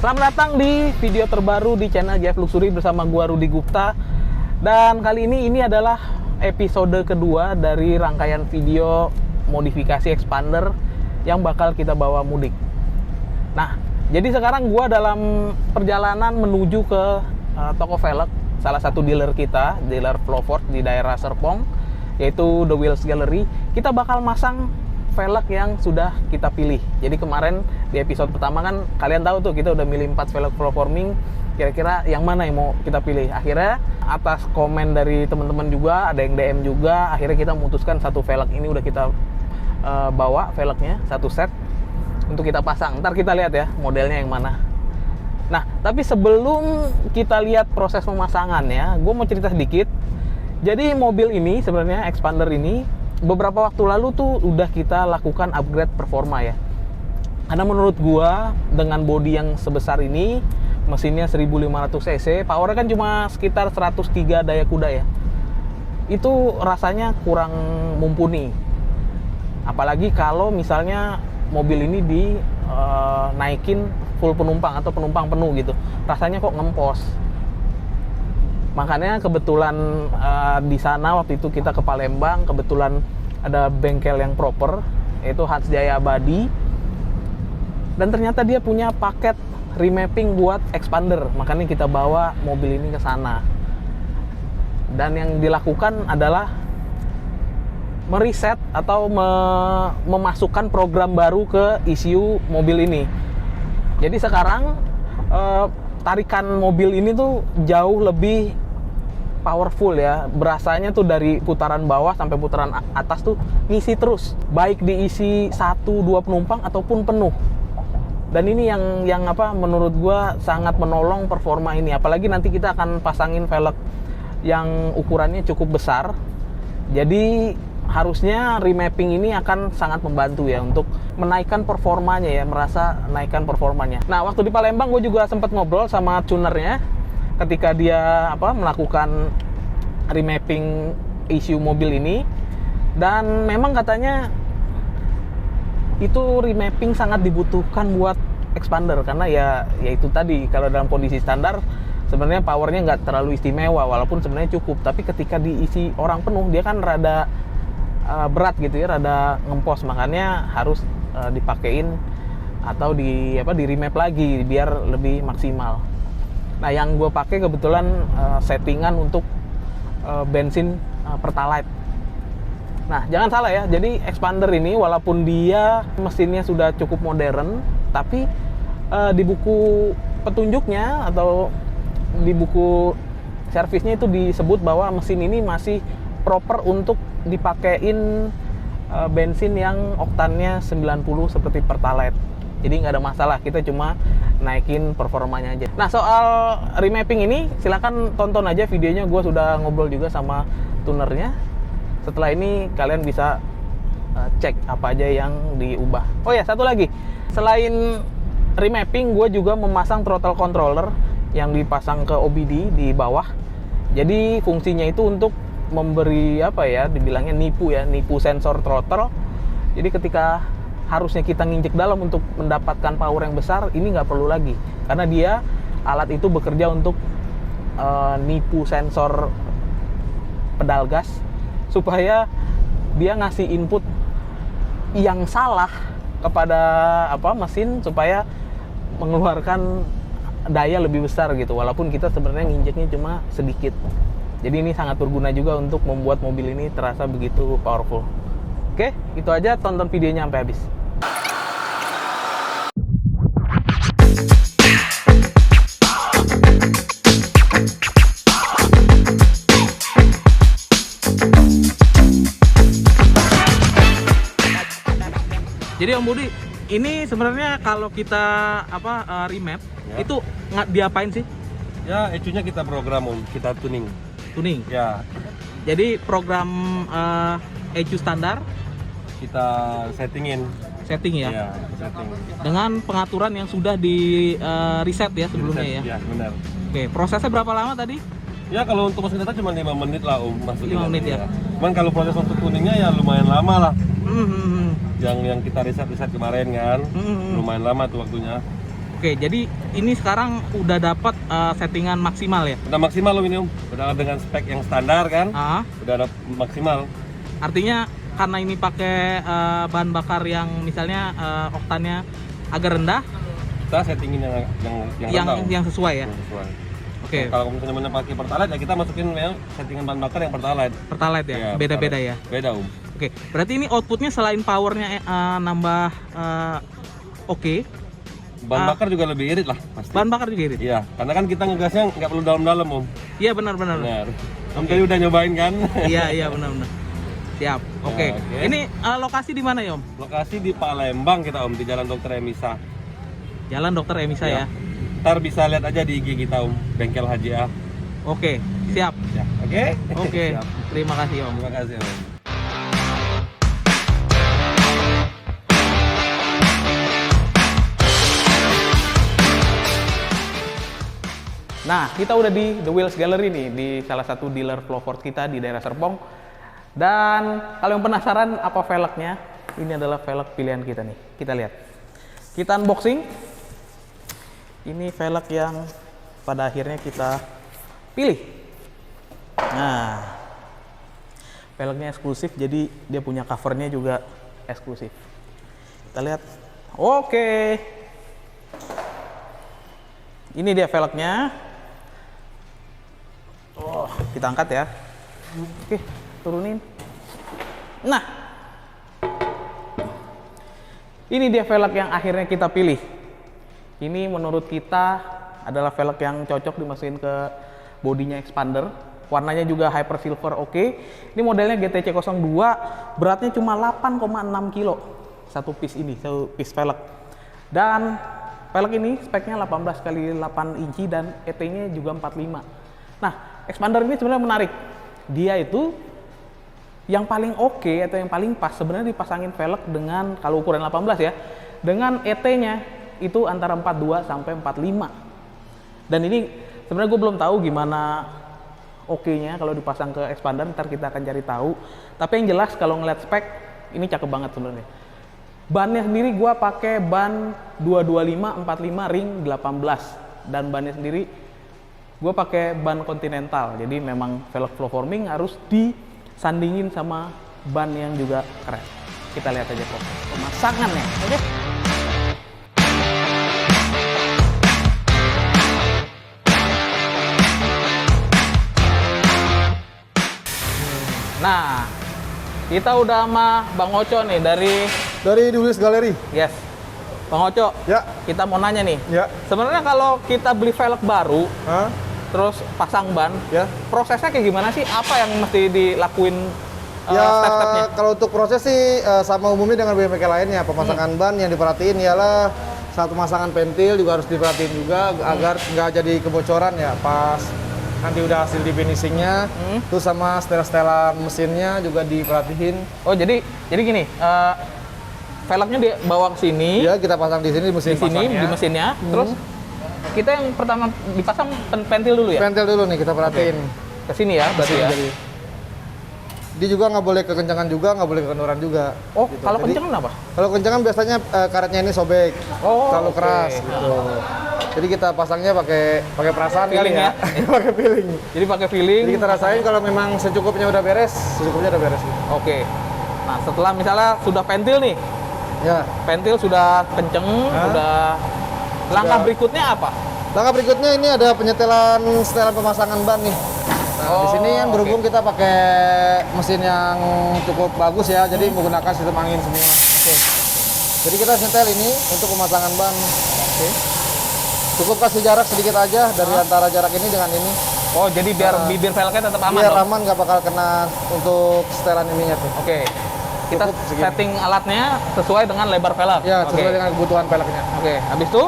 Selamat datang di video terbaru di channel JF Luxury bersama gua Rudi Gupta. Dan kali ini adalah episode kedua dari rangkaian video modifikasi expander yang bakal kita bawa mudik. Nah, jadi sekarang gua dalam perjalanan menuju ke toko velg, salah satu dealer kita, dealer Flowford di daerah Serpong, yaitu The Wheels Gallery. Kita bakal masang velg yang sudah kita pilih. Jadi kemarin di episode pertama kan kalian tahu tuh kita udah milih 4 velg flow forming, kira-kira yang mana yang mau kita pilih. Akhirnya atas komen dari teman-teman juga, ada yang DM juga, akhirnya kita memutuskan satu velg ini udah kita bawa velgnya satu set untuk kita pasang. Ntar kita lihat ya modelnya yang mana. Nah, tapi sebelum kita lihat proses pemasangannya, gue mau cerita sedikit. Jadi mobil ini sebenarnya expander ini beberapa waktu lalu tuh udah kita lakukan upgrade performa ya. Karena menurut gua dengan bodi yang sebesar ini, mesinnya 1500 cc, powernya kan cuma sekitar 103 daya kuda ya. Itu rasanya kurang mumpuni. Apalagi kalau misalnya mobil ini naikin full penumpang atau penumpang penuh gitu. Rasanya kok ngempos. Makanya kebetulan di sana waktu itu kita ke Palembang, kebetulan ada bengkel yang proper, yaitu Hans Jaya Abadi. Dan ternyata dia punya paket remapping buat expander, makanya kita bawa mobil ini ke sana. Dan yang dilakukan adalah mereset atau memasukkan program baru ke ECU mobil ini. Jadi sekarang tarikan mobil ini tuh jauh lebih powerful ya. Berasanya tuh dari putaran bawah sampai putaran atas tuh ngisi terus, baik diisi 1-2 penumpang ataupun penuh. Dan ini yang menurut gua sangat menolong performa ini. Apalagi nanti kita akan pasangin velg yang ukurannya cukup besar. Jadi harusnya remapping ini akan sangat membantu ya untuk menaikkan performanya ya, merasa naikkan performanya. Nah, waktu di Palembang gue juga sempat ngobrol sama tunernya ketika dia melakukan remapping ECU mobil ini, dan memang katanya itu remapping sangat dibutuhkan buat expander karena ya itu tadi, kalau dalam kondisi standar sebenarnya powernya nggak terlalu istimewa walaupun sebenarnya cukup, tapi ketika diisi orang penuh dia kan rada berat gitu ya, rada ngempos, makanya harus dipakein atau di remap lagi biar lebih maksimal. Nah, yang gue pakai kebetulan settingan untuk bensin Pertalite. Nah, jangan salah ya, jadi expander ini walaupun dia mesinnya sudah cukup modern, tapi di buku petunjuknya atau di buku servisnya itu disebut bahwa mesin ini masih proper untuk dipakein bensin yang oktannya 90 seperti Pertalite. Jadi nggak ada masalah, kita cuma naikin performanya aja. Nah, soal remapping ini silakan tonton aja videonya, gue sudah ngobrol juga sama tunernya. Setelah ini kalian bisa cek apa aja yang diubah. Oh ya, satu lagi, selain remapping gue juga memasang throttle controller yang dipasang ke OBD di bawah. Jadi fungsinya itu untuk memberi dibilangnya nipu sensor throttle. Jadi ketika harusnya kita nginjek dalam untuk mendapatkan power yang besar, ini nggak perlu lagi karena dia alat itu bekerja untuk nipu sensor pedal gas supaya dia ngasih input yang salah kepada mesin supaya mengeluarkan daya lebih besar gitu, walaupun kita sebenarnya nginjeknya cuma sedikit. Jadi ini sangat berguna juga untuk membuat mobil ini terasa begitu powerful. Oke, itu aja, tonton videonya sampai habis. Jadi Om Budi, ini sebenarnya kalau kita remap ya, itu diapain sih? Ya, ECU-nya kita program kita tuning. Ya. Jadi program ECU standar kita setting ya. Ya, setting. Dengan pengaturan yang sudah di reset ya sebelumnya ya. Ya, benar. Oke, prosesnya berapa lama tadi? Ya, kalau untuk mesin kita cuma 5 menit lah masukin. 5 menit ya. Cuman kalau proses untuk tuningnya ya lumayan lama lah. Yang kita riset kemarin kan, lumayan lama tuh waktunya. Oke, jadi ini sekarang udah dapat settingan maksimal ya? Udah maksimal loh ini Om. Udah dengan spek yang standar kan. Udah ada maksimal. Artinya karena ini pakai bahan bakar yang misalnya oktannya agak rendah, Kita settingin yang rendah. yang sesuai ya? Yang sesuai. Oke. Kalau misalnya pakai Pertalite ya kita masukin settingan bahan bakar yang Pertalite. Pertalite ya? Iya, Beda-beda Pertalite. ya? Beda Om. Oke, berarti ini outputnya selain powernya nambah oke, Bahan bakar juga lebih irit lah pasti. bahan bakar juga irit? Iya, karena kan kita ngegasnya nggak perlu dalam-dalam Om. Iya benar-benar. Benar. Om tadi udah nyobain kan? Iya benar-benar. Siap. Oke. Oke. Ini lokasi di mana ya Om? Lokasi di Palembang kita Om, di Jalan Dr. Emisa. Jalan Dokter Emisa ya. Ntar bisa lihat aja di IG kita Om, Bengkel HJA. Oke, siap. Ya, oke? Oke. Siap. Terima kasih Om. Terima kasih Om. Nah, kita udah di The Wheels Gallery nih, di salah satu dealer Flowforce kita di daerah Serpong. Dan kalau yang penasaran apa velgnya, ini adalah velg pilihan kita nih. Kita lihat. Kita unboxing. Ini velg yang pada akhirnya kita pilih. Nah, velgnya eksklusif, jadi dia punya covernya juga eksklusif. Kita lihat. Oke. Ini dia velgnya. Oh, kita angkat ya. Oke, turunin. Nah, ini dia velg yang akhirnya kita pilih. Ini menurut kita adalah velg yang cocok dimasukin ke bodinya expander. Warnanya juga hyper silver oke. Ini modelnya GTC 02, beratnya cuma 8,6 kilo. Satu piece ini, satu piece velg. Dan velg ini speknya 18 x 8 inci dan ET-nya juga 45. Nah, expander ini sebenarnya menarik. Dia itu yang paling oke atau yang paling pas sebenarnya dipasangin velg dengan, kalau ukuran 18 ya, dengan ET-nya itu antara 42 sampai 45. Dan ini sebenarnya gue belum tahu gimana oke-nya kalau dipasang ke expander, ntar kita akan cari tahu. Tapi yang jelas kalau ngeliat spek ini cakep banget sebenarnya. Bannya sendiri gue pakai ban 225 45 ring 18 dan bannya sendiri gue pakai ban Continental. Jadi memang velg flow forming harus disandingin sama ban yang juga keren. Kita lihat aja proses pemasangannya, oke? Nah, kita udah sama Bang Oco nih dari The Wheels Gallery. Yes. Bang Oco, Ya. kita mau nanya nih. Ya. Sebenarnya kalau kita beli velg baru, Hah? terus pasang ban, Ya. prosesnya kayak gimana sih? Apa yang mesti dilakuin Ya, step-stepnya? kalau untuk proses sih sama umumnya dengan BMWK lainnya. Pemasangan ban yang diperhatiin ialah saat pemasangan pentil juga harus diperhatiin juga agar nggak jadi kebocoran ya pas nanti udah hasil di finishingnya. Terus sama setelan mesinnya juga diperhatiin. Oh, jadi gini, velgnya dibawa ke sini, Ya, kita pasang di sini di mesin di sini pasangnya. di mesinnya, terus kita yang pertama dipasang pentil dulu ya? Pentil dulu nih kita perhatiin. Ke sini ya, berarti ya. Jadi, dia juga nggak boleh kekencangan juga, nggak boleh kekendoran juga. Oh, gitu. kalau Jadi, kenceng apa? Kalau kencangan biasanya karetnya ini sobek, Oh, terlalu oke. keras gitu. Jadi kita pasangnya pakai perasaan Feeling kali ya, pakai feeling. Jadi pakai feeling. Jadi kita rasain kalau memang secukupnya udah beres, secukupnya udah beres. Gitu. Oke. Nah, setelah misalnya sudah pentil nih, Ya. pentil sudah kenceng, udah langkah Sudah. berikutnya apa? Langkah berikutnya ini ada setelan pemasangan ban nih. Nah, di Oh, sini kan oke. berhubung kita pakai mesin yang cukup bagus ya, jadi menggunakan sistem angin semua. Oke. Jadi kita setel ini untuk pemasangan ban. Oke. Cukup kasih jarak sedikit aja dari antara jarak ini dengan ini. Oh, jadi biar bibir velgnya tetap aman Biar dong? aman, nggak bakal kena untuk setelan ininya tuh. Oke. Kita Cukup segini. setting alatnya sesuai dengan lebar velg. Ya, Oke. sesuai dengan kebutuhan peleknya. Oke, habis itu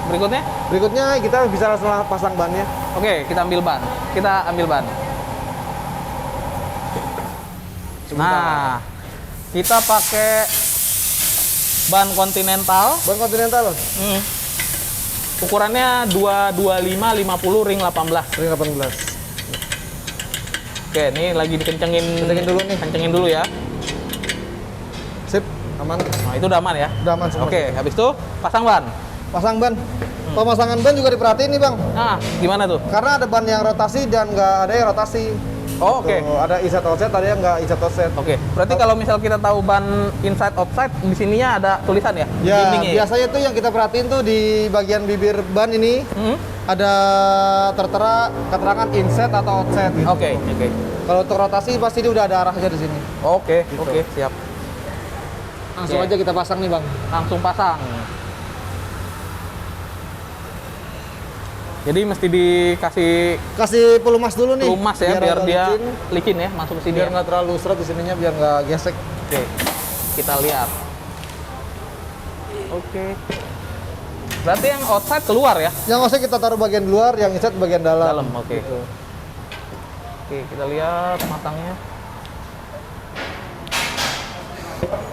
berikutnya? Berikutnya kita bisa langsung pasang bannya. Oke, kita ambil ban. Kita ambil ban. Nah, kita pakai ban Continental. Ban Continental, Hmm. Ukurannya 225 50 ring 18. ring 18. Oke, ini lagi dikencengin. Kencengin dulu nih. Kencengin dulu ya. Sip, aman. Nah, itu udah aman ya? Udah aman semua. Oke, habis itu pasang ban. Pasang ban. Pemasangan ban juga diperhatiin nih bang. Nah, gimana tuh? Karena ada ban yang rotasi dan nggak ada yang rotasi. Oh, oke. Tuh, ada inside offset, ada yang nggak inside offset. Oke. Berarti kalau misal kita tahu ban inside offside, di sininya ada tulisan ya? Ya, Dindingnya ya? biasanya tuh yang kita perhatiin tuh di bagian bibir ban ini ada tertera keterangan inset atau outset gitu. Oke, oke. Kalau untuk rotasi pasti dia udah ada arahnya di sini. Oke, Gitu. oke, siap. Langsung Oke. aja kita pasang nih bang. Langsung pasang. Jadi mesti dikasih Kasih pelumas dulu nih. pelumas ya biar agak dia licin, licin ya masuk ke sini. biar Ya. nggak terlalu seret di sininya, biar nggak gesek. Oke. Kita lihat. Oke. Berarti yang outside keluar ya? Yang offset kita taruh bagian luar, yang inside bagian dalam. Dalam, oke. Gitu. Oke, kita lihat matangnya.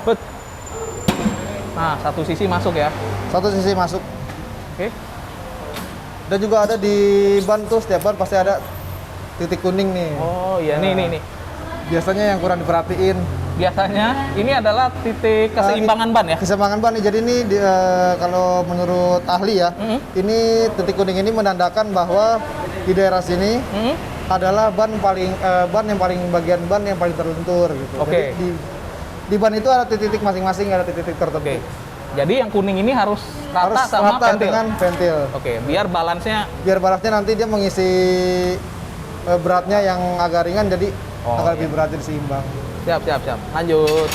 Bet. Nah, satu sisi masuk ya. Satu sisi masuk. Oke. Dan juga ada di ban tuh, setiap ban pasti ada titik kuning nih. Oh iya, nih. Biasanya yang kurang diperhatiin. Biasanya ini adalah titik keseimbangan ban ya? Keseimbangan ban nih. Jadi ini kalau menurut ahli ya, ini titik kuning ini menandakan bahwa di daerah sini adalah ban yang paling bagian ban yang paling terlentur gitu. Oke. Jadi di ban itu ada titik-titik masing-masing, ada titik-titik tertentu. Oke. Jadi yang kuning ini harus rata Harus sama rata ventil. dengan ventil. Oke, biar balansnya. Biar balasnya nanti dia mengisi beratnya yang agak ringan, jadi Oh, agak iya. lebih berat, jadi seimbang. Siap. Lanjut.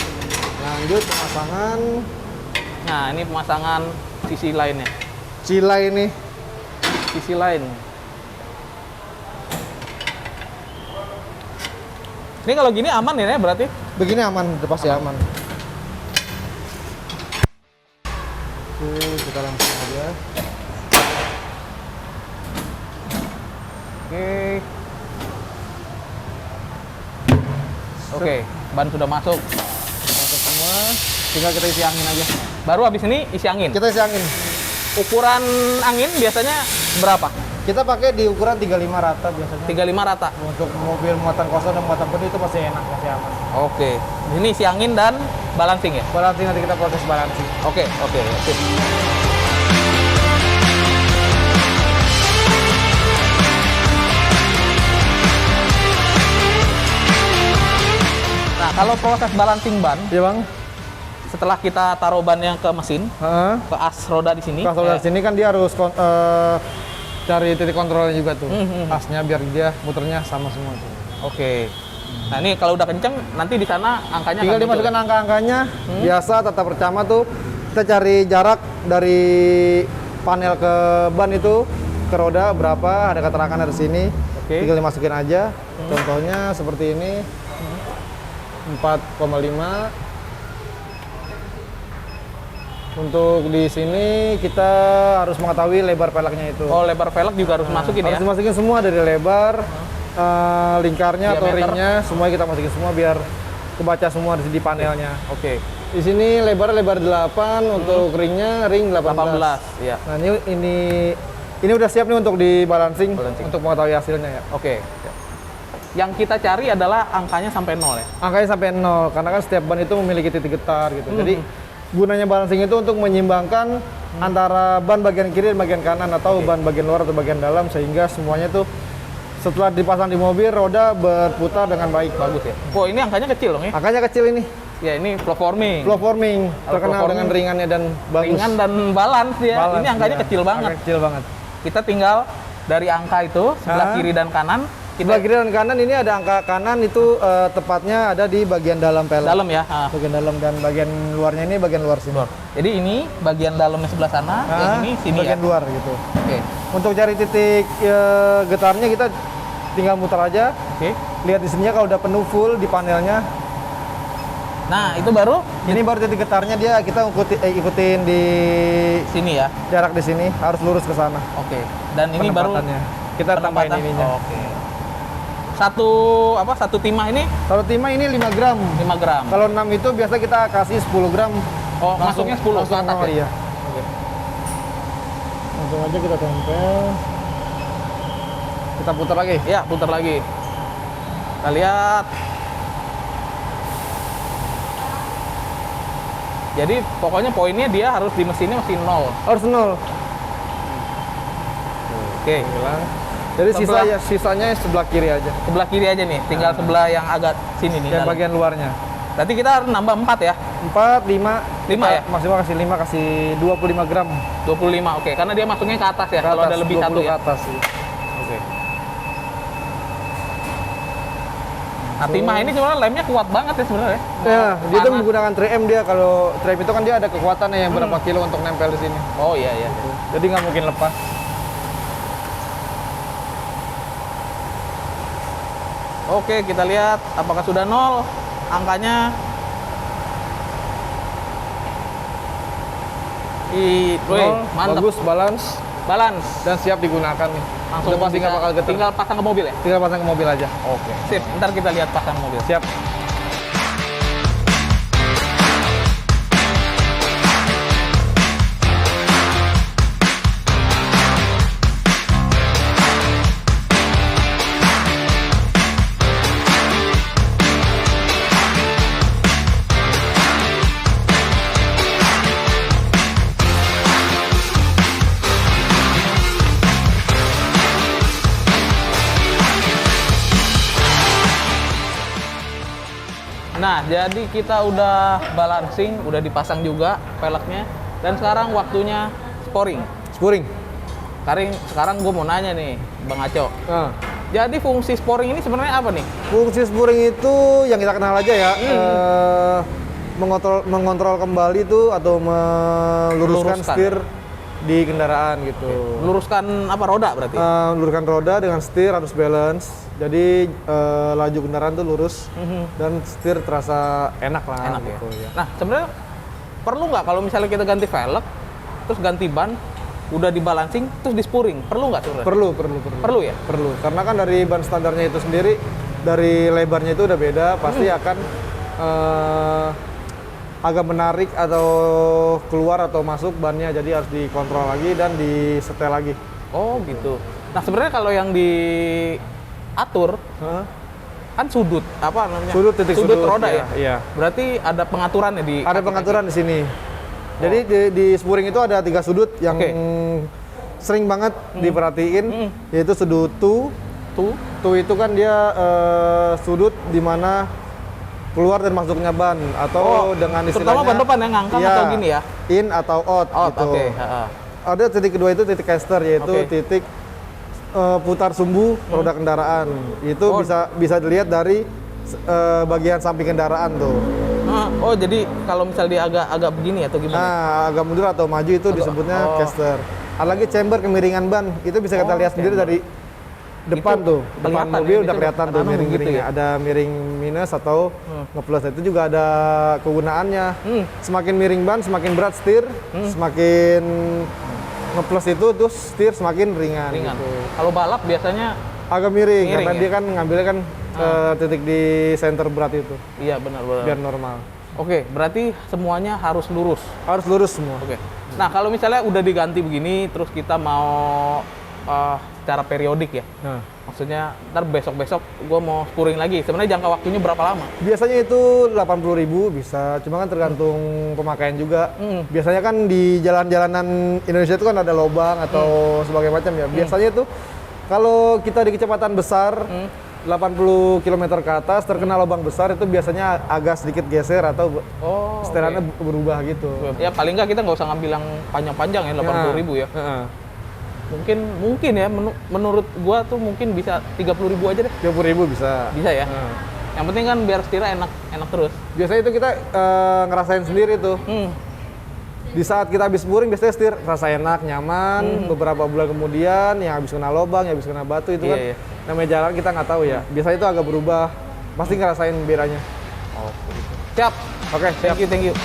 Lanjut pemasangan Nah, ini pemasangan sisi lainnya. cila ini. Sisi lain. Ini kalau gini aman ya berarti? Begini aman, udah pasti aman. Oke, kita langsung aja. Oke, ban sudah masuk. Masuk semua, tinggal kita isi angin aja. Baru habis ini isi angin. Kita isi angin. Ukuran angin biasanya berapa? Kita pakai di ukuran 35 rata biasanya. 35 rata. Untuk mobil muatan kosong dan muatan penuh itu masih enak, masih aman. Oke. Ini isi angin dan balancing ya? Balancing nanti kita proses balancing. Oke. Sip. Nah, kalau proses balancing ban, Iya bang. setelah kita taruh bannya ke mesin, Heeh. ke as roda di sini. Kalau dari sini kan dia harus cari titik kontrolnya juga tuh. Asnya biar dia muternya sama semua tuh. Oke. Nah, ini kalau udah kenceng, nanti di sana angkanya Tinggal akan muncul. dimasukkan angka-angkanya. Biasa tata pertama tuh kita cari jarak dari panel ke ban itu ke roda berapa, ada keterangan dari sini. Oke. Tinggal dimasukin aja. Contohnya seperti ini. 4,5. Untuk di sini kita harus mengetahui lebar peleknya itu. Oh, lebar velg juga harus masukin ya? Harus dimasukin semua dari lebar, lingkarnya atau Diameter. ringnya, semua kita masukin semua biar kebaca semua di panelnya. Oke. Di sini lebar 8, untuk ringnya ring 18. 18, iya. Nah, ini udah siap nih untuk dibalancing Balancing. untuk mengetahui hasilnya ya. Oke. Yang kita cari adalah angkanya sampai 0 ya? Angkanya sampai 0 karena kan setiap ban itu memiliki titik getar gitu. Jadi gunanya balancing itu untuk menyimbangkan antara ban bagian kiri dan bagian kanan atau ban bagian luar atau bagian dalam sehingga semuanya tuh setelah dipasang di mobil roda berputar dengan baik. Bagus ya? Oh, ini angkanya kecil dong ya? Angkanya kecil ini. Ya, ini flow forming. Flow forming Kalau terkenal flow dengan forming, ringannya dan bagus. Ringan dan balance ya. Balance, Ini angkanya iya. kecil banget. Angka kecil banget. Kita tinggal dari angka itu, sebelah Hah? kiri dan kanan, Sebelah kita kiri dan kanan ini ada angka kanan itu tepatnya ada di bagian dalam pelek. dalam ya. Bagian dalam dan bagian luarnya ini bagian luar sini. Jadi ini bagian dalamnya sebelah sana, yang ini sini bagian ya. luar gitu. Oke. Untuk cari titik getarnya kita tinggal muter aja. Oke. Lihat di sininya kalau udah penuh full di panelnya. Nah, itu baru Ini baru titik getarnya dia kita ikutin di sini ya. jarak di sini harus lurus ke sana. Oke. Dan ini baru Penempatannya. Kita tambahin penempatan. ininya. Oke. Satu timah ini Kalau timah ini 5 gram. 5 gram. Kalau 6 itu biasa kita kasih 10 gram. Oh, masuknya 10 ke atas ya? Iya. Langsung aja kita tempel. Kita putar lagi. Ya, putar lagi. Kita lihat. Jadi pokoknya poinnya dia harus di mesinnya masih 0. Harus 0. Oke. Hilang. Jadi sisanya sebelah kiri aja. Sebelah kiri aja nih, tinggal sebelah yang agak sini nih. Yang bagian luarnya. Berarti kita harus nambah 4 ya? 4, 5. 5 ya? Maksimal kasih 5, kasih 25 gram. 25, oke. Karena dia masuknya ke atas ya, kalau ada lebih satu ya? Ke atas sih. Oke. Nah, timah ini sebenarnya lemnya kuat banget ya sebenarnya. Ya, dia tuh menggunakan 3M dia. Kalau 3M itu kan dia ada kekuatannya yang berapa kilo untuk nempel di sini. Oh iya, iya. Jadi nggak mungkin lepas. Oke, kita lihat apakah sudah 0 angkanya. Mantap. Bagus, Balance. dan siap digunakan nih. Langsung Udah pasti nggak bakal getar. tinggal pasang ke mobil ya? Tinggal pasang ke mobil aja. Oke. Sip, ntar kita lihat pasang mobil. Siap. Nah, jadi kita udah balancing, udah dipasang juga velgnya, dan sekarang waktunya sporing. Spuring. Sekarang gue mau nanya nih, Bang Aco. Nah, Jadi fungsi sporing ini sebenarnya apa nih? fungsi spuring itu yang kita kenal aja ya. Mengontrol kembali itu atau meluruskan setir di kendaraan gitu. Meluruskan apa, roda berarti? Meluruskan roda dengan setir harus balance. Jadi laju kendaraan tuh lurus dan setir terasa enak lah. Enak gitu, ya? ya. Nah, sebenarnya perlu nggak kalau misalnya kita ganti velg, terus ganti ban, udah dibalancing, terus dispuring? Perlu nggak sebenarnya? Perlu. Perlu ya? Perlu. Karena kan dari ban standarnya itu sendiri, dari lebarnya itu udah beda, pasti akan agak menarik atau keluar atau masuk bannya, jadi harus dikontrol lagi dan disetel lagi. Oh gitu. Nah sebenarnya kalau yang diatur kan sudut apa namanya? Sudut roda ya? Iya. Berarti ada pengaturannya di Ada pengaturan di sini. Jadi di spuring itu ada 3 sudut yang sering banget diperhatiin, yaitu sudut tu itu kan dia sudut di mana keluar dan masuknya ban atau dengan istilahnya terutama ban depan yang ngangkang atau gini ya? In atau out gitu. Oke. Ada titik kedua itu titik caster, yaitu titik putar sumbu roda kendaraan. Itu bisa dilihat dari bagian samping kendaraan tuh. Oh jadi kalau misal dia agak begini atau gimana? Nah, agak mundur atau maju itu disebutnya caster. Ada lagi chamber kemiringan ban, itu bisa kita lihat sendiri dari depan itu tuh, depan mobil udah kelihatan tuh miring-miringnya. gitu ya? Ada miring minus atau ngeplus. Itu juga ada kegunaannya. Semakin miring ban, semakin berat setir, semakin ngeplus itu terus setir semakin ringan. Gitu. Kalau balap biasanya agak miring karena ya? dia kan ngambilnya kan titik di center berat itu. Iya benar. Biar normal. Oke, berarti semuanya harus lurus. Harus lurus semua. Oke. Nah kalau misalnya udah diganti begini, terus kita mau secara periodik ya. Maksudnya ntar besok-besok gue mau spuring lagi. Sebenarnya jangka waktunya berapa lama? Biasanya itu 80.000 bisa, cuma kan tergantung pemakaian juga. Biasanya kan di jalan-jalanan Indonesia itu kan ada lubang atau sebagainya macam ya. Biasanya tuh kalau kita di kecepatan besar 80 km ke atas terkena lubang besar, itu biasanya agak sedikit geser atau seterannya berubah gitu. Ya paling nggak kita nggak usah ngambil yang panjang-panjang ya, 80.000 ya. Mungkin ya menurut gua tuh mungkin bisa 30.000 aja deh. 30.000 bisa. Bisa ya. Yang penting kan biar setirnya enak terus. Biasanya itu kita ngerasain sendiri tuh. Di saat kita habis spuring biasanya setir rasa enak, nyaman. Beberapa bulan kemudian yang habis kena lubang, yang habis kena batu itu kan namanya jalan kita nggak tahu ya. Biasanya itu agak berubah. Pasti ngerasain bedanya. Siap. Oke, siap. Thank you.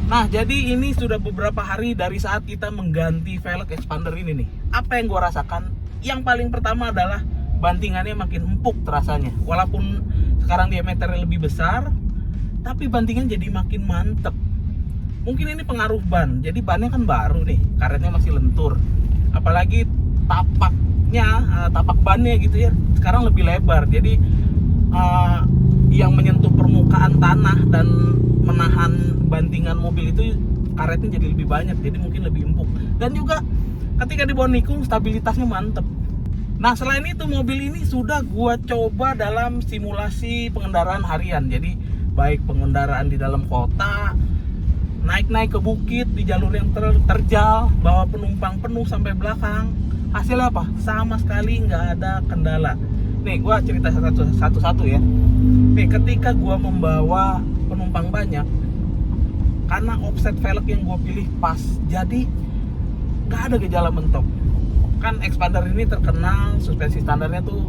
Nah, jadi ini sudah beberapa hari dari saat kita mengganti velg expander ini nih. Apa yang gua rasakan? Yang paling pertama adalah bantingannya makin empuk terasanya. Walaupun sekarang diameternya lebih besar, tapi bantingan jadi makin mantep. Mungkin ini pengaruh ban. Jadi bannya kan baru nih, karetnya masih lentur. Apalagi tapak bannya gitu ya, sekarang lebih lebar. Jadi yang menyentuh permukaan tanah dan menahan bantingan mobil itu karetnya jadi lebih banyak, jadi mungkin lebih empuk. Dan juga ketika dibawa nikung stabilitasnya mantep. Nah selain itu mobil ini sudah gua coba dalam simulasi pengendaraan harian. Jadi baik pengendaraan di dalam kota, naik-naik ke bukit di jalur yang terjal, bawa penumpang penuh sampai belakang. Hasilnya apa? Sama sekali nggak ada kendala. Nih gua cerita satu-satu ya. Nih ketika gua membawa penumpang banyak, karena offset velg yang gua pilih pas, jadi nggak ada gejala mentok. Kan Xpander ini terkenal suspensi standarnya tuh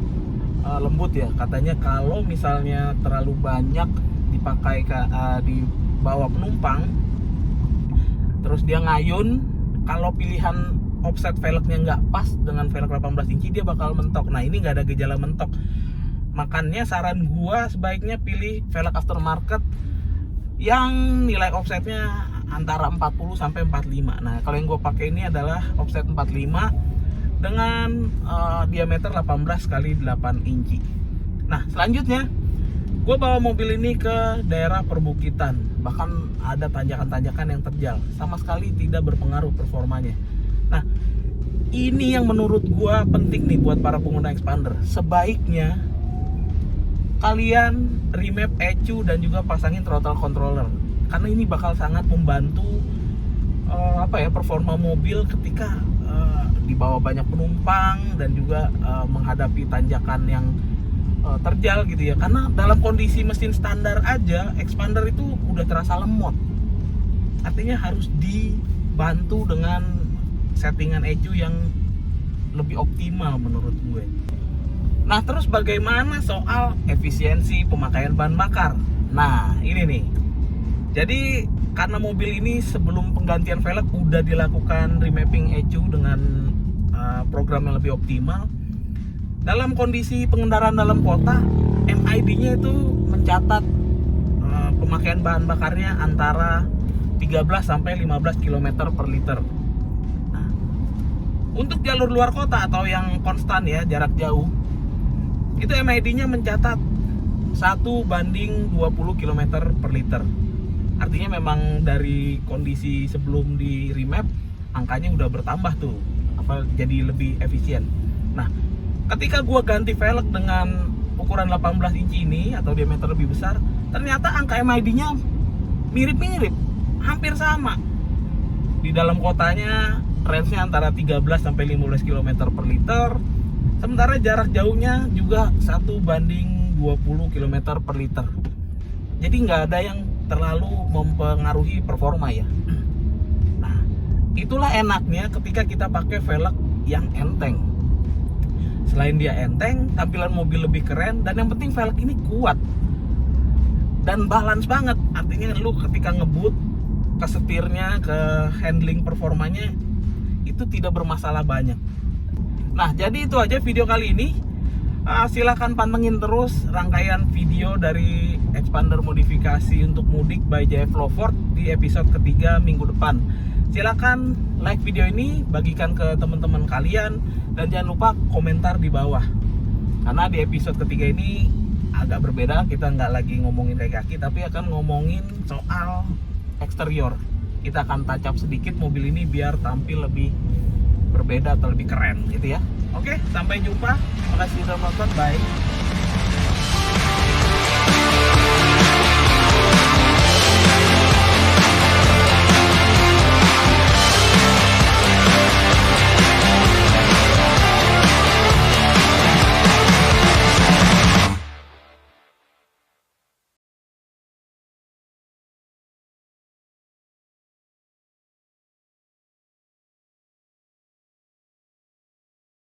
lembut ya. Katanya kalau misalnya terlalu banyak dipakai di bawah penumpang, terus dia ngayun, kalau pilihan offset velgnya nggak pas dengan velg 18 inci, dia bakal mentok. Nah ini nggak ada gejala mentok. Makanya saran gua sebaiknya pilih velg aftermarket yang nilai offsetnya antara 40 sampai 45. Nah kalau yang gue pakai ini adalah offset 45 dengan diameter 18 kali 8 inci. Nah selanjutnya gue bawa mobil ini ke daerah perbukitan, bahkan ada tanjakan-tanjakan yang terjal, sama sekali tidak berpengaruh performanya. Nah ini yang menurut gue penting nih buat para pengguna Xpander. Sebaiknya kalian remap ECU dan juga pasangin throttle controller, karena ini bakal sangat membantu performa mobil ketika dibawa banyak penumpang dan juga menghadapi tanjakan yang terjal gitu ya. Karena dalam kondisi mesin standar aja Xpander itu udah terasa lemot, artinya harus dibantu dengan settingan ECU yang lebih optimal menurut gue. Nah terus bagaimana soal efisiensi pemakaian bahan bakar? Nah ini nih, jadi karena mobil ini sebelum penggantian velg udah dilakukan remapping ECU dengan program yang lebih optimal. Dalam kondisi pengendaraan dalam kota, MID-nya itu mencatat pemakaian bahan bakarnya antara 13 sampai 15 km per liter. Nah, untuk jalur luar kota atau yang konstan ya, jarak jauh, itu MID-nya mencatat 1:20 km per liter. Artinya memang dari kondisi sebelum di remap angkanya udah bertambah tuh, jadi lebih efisien. Nah ketika gua ganti velg dengan ukuran 18 inci ini atau diameter lebih besar, ternyata angka MID-nya mirip-mirip, hampir sama. Di dalam kotanya range-nya antara 13 sampai 15 km per liter, sementara jarak jauhnya juga 1:20 km per liter. Jadi nggak ada yang terlalu mempengaruhi performa ya. Nah itulah enaknya ketika kita pakai velg yang enteng. Selain dia enteng, tampilan mobil lebih keren, dan yang penting velg ini kuat dan balance banget. Artinya lu ketika ngebut, ke setirnya, ke handling performanya itu tidak bermasalah banyak. Nah jadi itu aja video kali ini. Silahkan pantengin terus rangkaian video dari Xpander modifikasi untuk mudik by JF Lovord di episode ketiga minggu depan. Silahkan like video ini, bagikan ke teman-teman kalian, dan jangan lupa komentar di bawah. Karena di episode ketiga ini agak berbeda, kita nggak lagi ngomongin kaki, tapi akan ngomongin soal eksterior. Kita akan touch up sedikit mobil ini biar tampil lebih berbeda atau lebih keren gitu ya. Oke, sampai jumpa. Terima kasih sudah nonton. Bye.